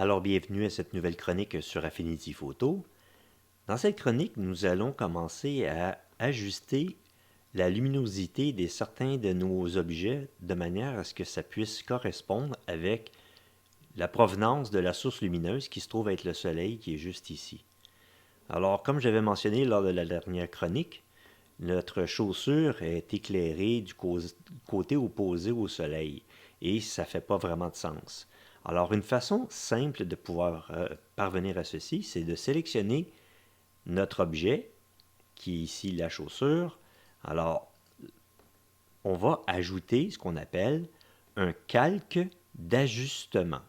Alors, bienvenue à cette nouvelle chronique sur Affinity Photo. Dans cette chronique, nous allons commencer à ajuster la luminosité de certains de nos objets de manière à ce que ça puisse correspondre avec la provenance de la source lumineuse qui se trouve être le soleil qui est juste ici. Alors, comme j'avais mentionné lors de la dernière chronique, notre chaussure est éclairée du côté opposé au soleil et ça ne fait pas vraiment de sens. Alors, une façon simple de pouvoir parvenir à ceci, c'est de sélectionner notre objet, qui est ici la chaussure. Alors, on va ajouter ce qu'on appelle un calque d'ajustement.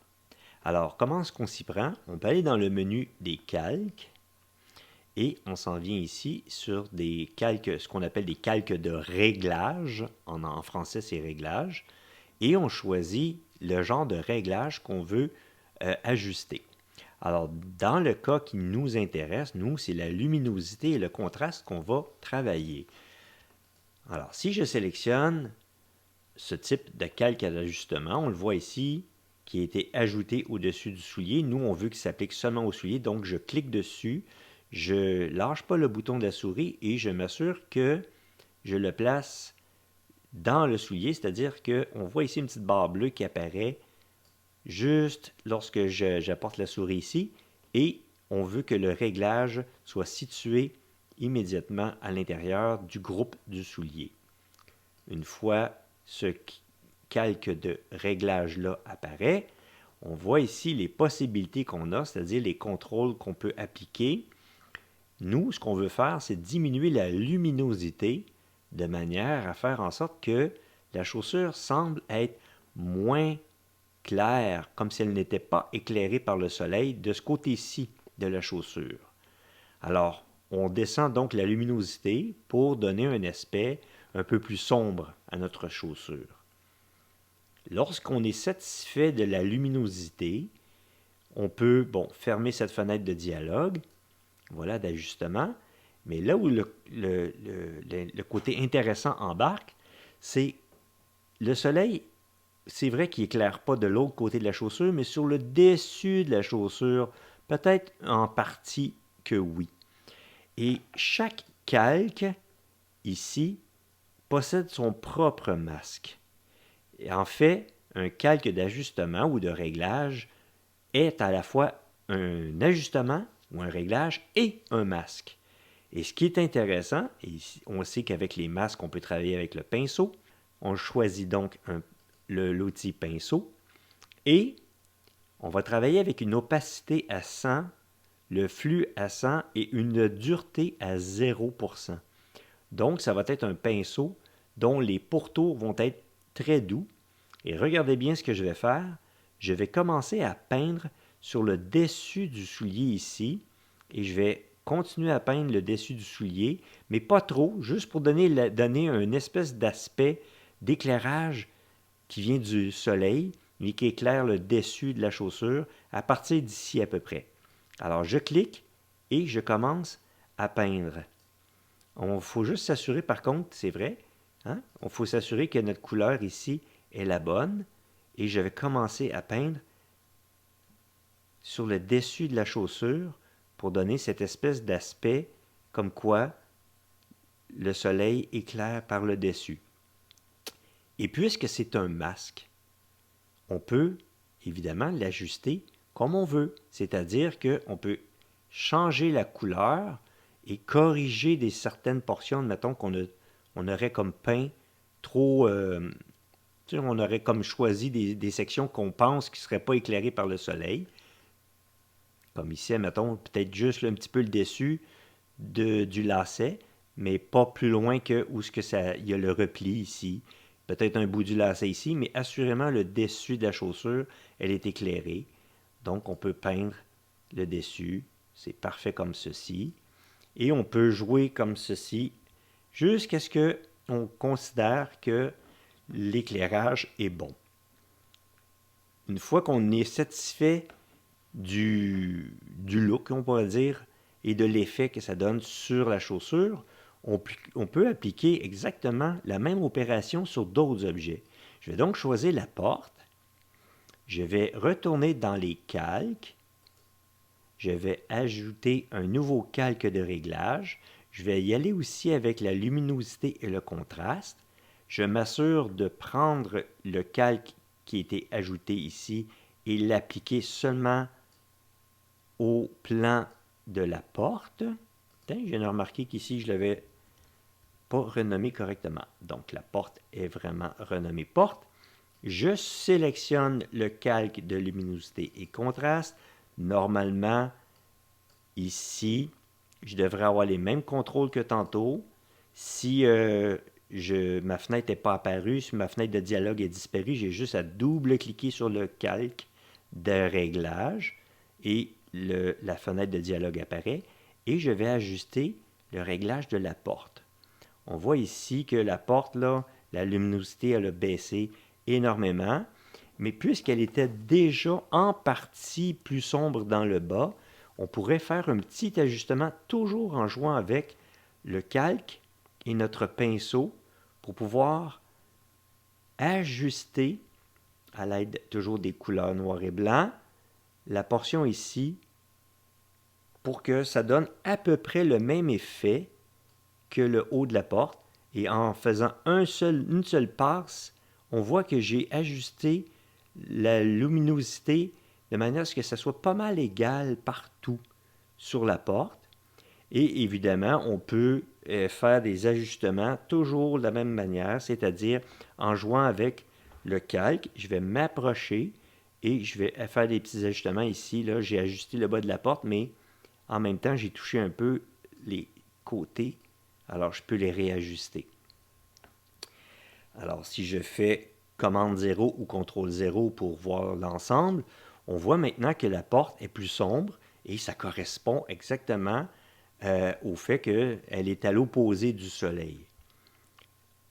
Alors, comment est-ce qu'on s'y prend? On peut aller dans le menu des calques et on s'en vient ici sur des calques, ce qu'on appelle des calques de réglage. En français, c'est réglage. Et on choisit le genre de réglage qu'on veut ajuster. Alors, dans le cas qui nous intéresse, nous, c'est la luminosité et le contraste qu'on va travailler. Alors, si je sélectionne ce type de calque d'ajustement, on le voit ici, qui a été ajouté au-dessus du soulier. Nous, on veut qu'il s'applique seulement au soulier, donc je clique dessus, je lâche pas le bouton de la souris et je m'assure que je le place dans le soulier, c'est-à-dire qu'on voit ici une petite barre bleue qui apparaît juste lorsque j'apporte la souris ici et on veut que le réglage soit situé immédiatement à l'intérieur du groupe du soulier. Une fois ce calque de réglage-là apparaît, on voit ici les possibilités qu'on a, c'est-à-dire les contrôles qu'on peut appliquer. Nous, ce qu'on veut faire, c'est diminuer la luminosité de manière à faire en sorte que la chaussure semble être moins claire, comme si elle n'était pas éclairée par le soleil de ce côté-ci de la chaussure. Alors, on descend donc la luminosité pour donner un aspect un peu plus sombre à notre chaussure. Lorsqu'on est satisfait de la luminosité, on peut fermer cette fenêtre de dialogue, voilà, d'ajustement, mais là où le côté intéressant embarque, c'est le soleil, c'est vrai qu'il n'éclaire pas de l'autre côté de la chaussure, mais sur le dessus de la chaussure, peut-être en partie que oui. Et chaque calque, ici, possède son propre masque. Et en fait, un calque d'ajustement ou de réglage est à la fois un ajustement ou un réglage et un masque. Et ce qui est intéressant, et on sait qu'avec les masques, on peut travailler avec le pinceau. On choisit donc l'outil pinceau et on va travailler avec une opacité à 100, le flux à 100 et une dureté à 0%. Donc, ça va être un pinceau dont les pourtours vont être très doux. Et regardez bien ce que je vais faire. Je vais commencer à peindre sur le dessus du soulier ici et je vais continuer à peindre le dessus du soulier, mais pas trop, juste pour donner une espèce d'aspect d'éclairage qui vient du soleil, mais qui éclaire le dessus de la chaussure à partir d'ici à peu près. Alors, je clique et je commence à peindre. Il faut juste s'assurer, par contre, c'est vrai, il faut s'assurer que notre couleur ici est la bonne. Et je vais commencer à peindre sur le dessus de la chaussure pour donner cette espèce d'aspect comme quoi le soleil éclaire par le dessus. Et puisque c'est un masque, on peut évidemment l'ajuster comme on veut. C'est-à-dire qu'on peut changer la couleur et corriger certaines portions, mettons on aurait comme peint trop... on aurait comme choisi des sections qu'on pense qui ne seraient pas éclairées par le soleil. Comme ici, mettons, peut-être juste un petit peu le dessus du lacet, mais pas plus loin que où il y a le repli ici. Peut-être un bout du lacet ici, mais assurément le dessus de la chaussure, elle est éclairée. Donc, on peut peindre le dessus. C'est parfait comme ceci. Et on peut jouer comme ceci jusqu'à ce qu'on considère que l'éclairage est bon. Une fois qu'on est satisfait du look, on pourrait dire, et de l'effet que ça donne sur la chaussure, on peut appliquer exactement la même opération sur d'autres objets. Je vais donc choisir la porte. Je vais retourner dans les calques. Je vais ajouter un nouveau calque de réglage. Je vais y aller aussi avec la luminosité et le contraste. Je m'assure de prendre le calque qui a été ajouté ici et l'appliquer seulement au plan de la porte. Je viens de remarquer qu'ici, je ne l'avais pas renommé correctement. Donc, la porte est vraiment renommée porte. Je sélectionne le calque de luminosité et contraste. Normalement, ici, je devrais avoir les mêmes contrôles que tantôt. Si ma fenêtre n'est pas apparue, si ma fenêtre de dialogue est disparue, j'ai juste à double-cliquer sur le calque de réglage et la fenêtre de dialogue apparaît. Et je vais ajuster le réglage de la porte. On voit ici que la porte, là, la luminosité, elle a baissé énormément. Mais puisqu'elle était déjà en partie plus sombre dans le bas, on pourrait faire un petit ajustement toujours en jouant avec le calque et notre pinceau pour pouvoir ajuster à l'aide toujours des couleurs noir et blanc la portion ici pour que ça donne à peu près le même effet que le haut de la porte. Et en faisant une seule passe, on voit que j'ai ajusté la luminosité de manière à ce que ça soit pas mal égal partout sur la porte. Et évidemment, on peut faire des ajustements toujours de la même manière, c'est-à-dire en jouant avec le calque. Je vais m'approcher et je vais faire des petits ajustements ici. Là, j'ai ajusté le bas de la porte, mais en même temps, j'ai touché un peu les côtés. Alors, je peux les réajuster. Alors, si je fais commande 0 ou contrôle 0 pour voir l'ensemble, on voit maintenant que la porte est plus sombre et ça correspond exactement au fait qu'elle est à l'opposé du soleil.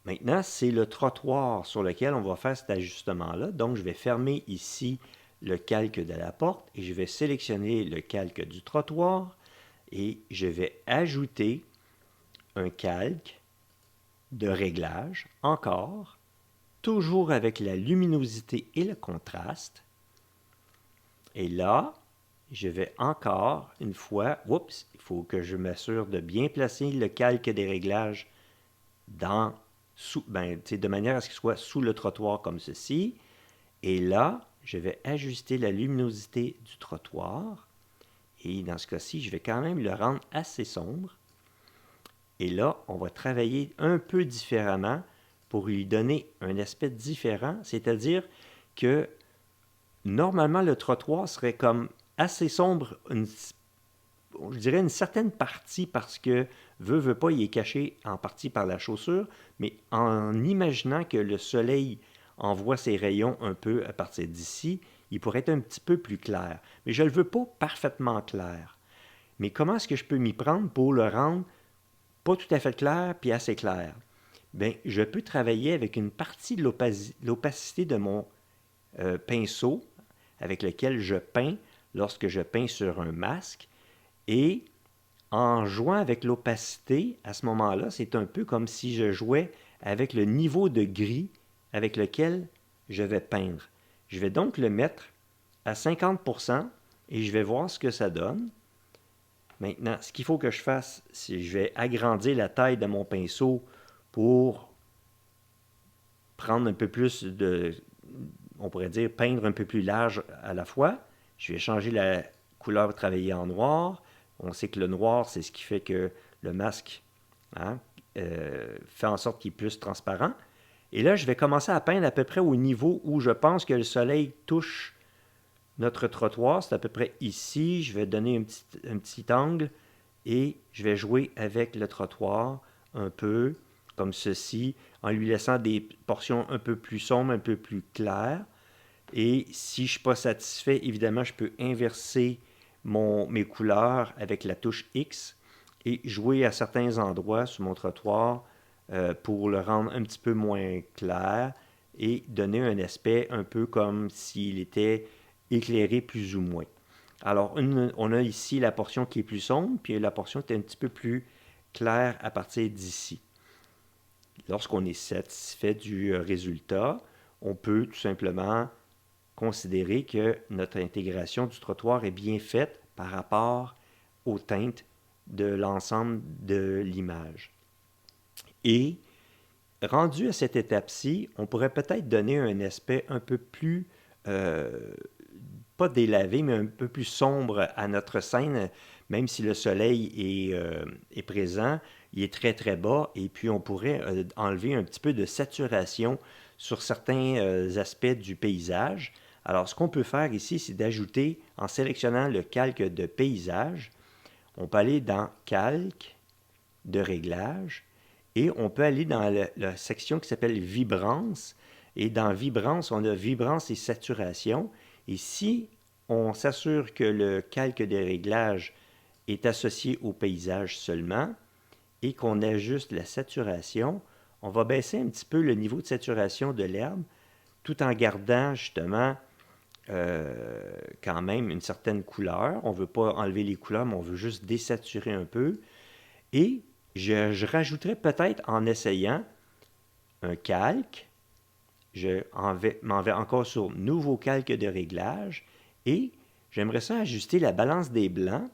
Maintenant, c'est le trottoir sur lequel on va faire cet ajustement-là. Donc, je vais fermer ici le calque de la porte et je vais sélectionner le calque du trottoir et je vais ajouter un calque de réglage, encore, toujours avec la luminosité et le contraste. Et là, je vais encore, une fois, oups, il faut que je m'assure de bien placer le calque des réglages de manière à ce qu'il soit sous le trottoir comme ceci. Et là, je vais ajuster la luminosité du trottoir. Et dans ce cas-ci, je vais quand même le rendre assez sombre. Et là, on va travailler un peu différemment pour lui donner un aspect différent, c'est-à-dire que normalement, le trottoir serait comme assez sombre, je dirais une certaine partie parce que, veut pas, il est caché en partie par la chaussure, mais en imaginant que le soleil envoie ses rayons un peu à partir d'ici, il pourrait être un petit peu plus clair. Mais je ne le veux pas parfaitement clair. Mais comment est-ce que je peux m'y prendre pour le rendre pas tout à fait clair puis assez clair? Bien, je peux travailler avec une partie de l'opacité de mon pinceau avec lequel je peins lorsque je peins sur un masque. Et en jouant avec l'opacité, à ce moment-là, c'est un peu comme si je jouais avec le niveau de gris avec lequel je vais peindre. Je vais donc le mettre à 50% et je vais voir ce que ça donne. Maintenant, ce qu'il faut que je fasse, c'est que je vais agrandir la taille de mon pinceau pour prendre un peu plus on pourrait dire, peindre un peu plus large à la fois. Je vais changer la couleur travaillée en noir. On sait que le noir, c'est ce qui fait que le masque fait en sorte qu'il est plus transparent. Et là, je vais commencer à peindre à peu près au niveau où je pense que le soleil touche notre trottoir. C'est à peu près ici. Je vais donner un petit angle et je vais jouer avec le trottoir un peu comme ceci, en lui laissant des portions un peu plus sombres, un peu plus claires. Et si je ne suis pas satisfait, évidemment, je peux inverser mes couleurs avec la touche X et jouer à certains endroits sur mon trottoir pour le rendre un petit peu moins clair et donner un aspect un peu comme s'il était éclairé plus ou moins. Alors, on a ici la portion qui est plus sombre, puis la portion qui est un petit peu plus claire à partir d'ici. Lorsqu'on est satisfait du résultat, on peut tout simplement considérer que notre intégration du trottoir est bien faite par rapport aux teintes de l'ensemble de l'image. Et rendu à cette étape-ci, on pourrait peut-être donner un aspect un peu plus, pas délavé, mais un peu plus sombre à notre scène, même si le soleil est présent, il est très très bas, et puis on pourrait enlever un petit peu de saturation sur certains aspects du paysage. Alors ce qu'on peut faire ici, c'est d'ajouter, en sélectionnant le calque de paysage, on peut aller dans Calque de réglage, et on peut aller dans la section qui s'appelle Vibrance. Et dans Vibrance, on a Vibrance et Saturation. Et si on s'assure que le calque des réglages est associé au paysage seulement et qu'on ajuste la saturation, on va baisser un petit peu le niveau de saturation de l'herbe tout en gardant justement quand même une certaine couleur. On ne veut pas enlever les couleurs, mais on veut juste désaturer un peu. Et je rajouterais peut-être en essayant un calque. Je m'en vais encore sur Nouveau calque de réglage et j'aimerais ça ajuster la balance des blancs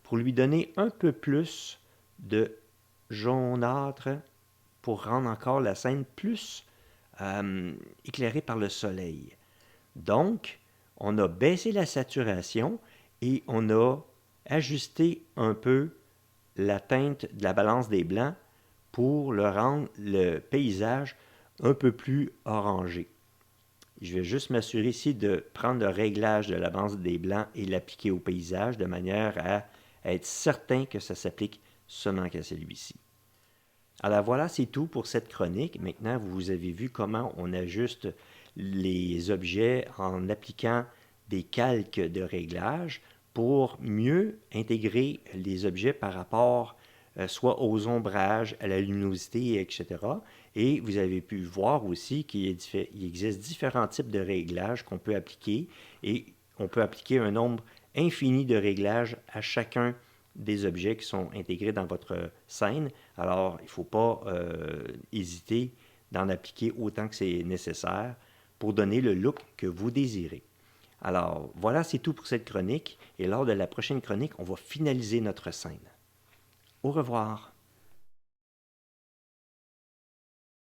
pour lui donner un peu plus de jaunâtre pour rendre encore la scène plus éclairée par le soleil. Donc, on a baissé la saturation et on a ajusté un peu la teinte de la balance des blancs pour le rendre le paysage un peu plus orangé. Je vais juste m'assurer ici de prendre le réglage de la balance des blancs et l'appliquer au paysage de manière à être certain que ça s'applique seulement qu'à celui-ci. Alors voilà, c'est tout pour cette chronique. Maintenant, vous avez vu comment on ajuste les objets en appliquant des calques de réglage pour mieux intégrer les objets par rapport soit aux ombrages, à la luminosité, etc. Et vous avez pu voir aussi qu'il existe différents types de réglages qu'on peut appliquer et on peut appliquer un nombre infini de réglages à chacun des objets qui sont intégrés dans votre scène. Alors, il ne faut pas hésiter d'en appliquer autant que c'est nécessaire pour donner le look que vous désirez. Alors, voilà, c'est tout pour cette chronique. Et lors de la prochaine chronique, on va finaliser notre scène. Au revoir.